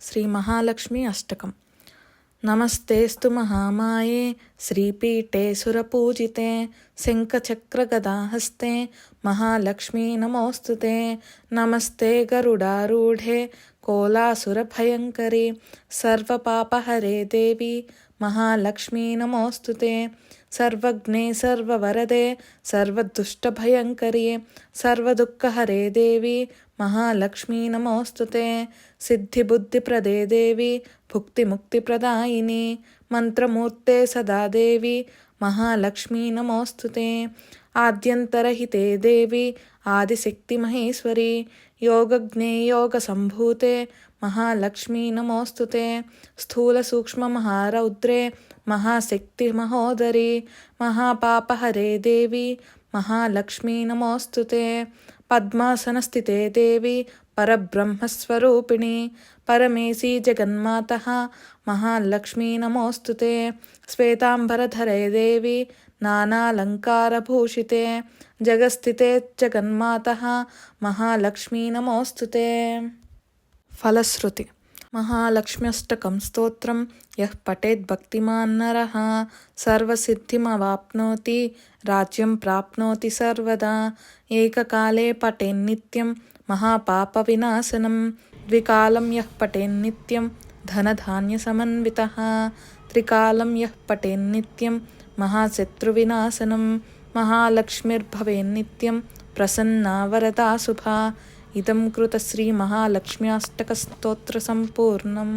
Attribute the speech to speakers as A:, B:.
A: శ్రీ మహాలక్ష్మి అష్టకం. నమస్తేస్తు మహామాయే శ్రీపీఠే సురపూజితే శంఖచక్రగదాహస్తే మహాలక్ష్మీ నమోస్తుతే. నమస్తే గరుడారూఢే కోలాసురభయంకరి సర్వపాపహరే దేవి మహాలక్ష్మీ నమోస్తుతే. సర్వజ్ఞే సర్వవరదే సర్వదుష్టభయంకరి సర్వదుఃఖహరే దేవి మహాలక్ష్మీ నమోస్తుతే. సిద్ధిబుద్ధిప్రదే దేవి భుక్తిముక్తిప్రదాయిని మంత్రమూర్తే సదా దేవి మహాలక్ష్మీ నమోస్తుతే. ఆద్యంతరహితే దేవి ఆదిశక్తి మహేశ్వరి యోగజ్ఞే యోగసంభూతే మహాలక్ష్మీ నమోస్తుతే. స్థూల సూక్ష్మ మహారౌద్రే మహాశక్తి మహోదరి మహాపాపహరే దేవి మహాలక్ష్మీ నమోస్తుతే. పద్మాసనస్థితే దేవి పరబ్రహ్మస్వరూపిణి పరమేశీ జగన్మాతః మహాలక్ష్మీ నమోస్తుతే. శ్వేతాంబరధరే దేవి నానాలంకారభూషితే జగస్థితే జగన్మాతః మహాలక్ష్మీ నమోస్తుతే. ఫలశ్రుతి. మహాలక్ష్మ్యష్టకం స్తోత్రం యః పఠేత్ భక్తిమాన్ నరః సర్వసిద్ధిమవాప్నోతి రాజ్యం ప్రాప్నోతి సర్వదా. ఏకకాలే పఠేన్నిత్యం మహాపాపవినాశనం ద్వికాలం యః పఠేన్నిత్యం ధనధాన్యసమన్వితః త్రికాలం యః పఠేన్నిత్యం మహాశత్రువినాశనం మహాలక్ష్మిర్భవేన్నిత్యం ప్రసన్నా వరదా శుభా. ఇదం కృత శ్రీ మహాలక్ష్మ్యాష్టక స్తోత్ర సంపూర్ణం.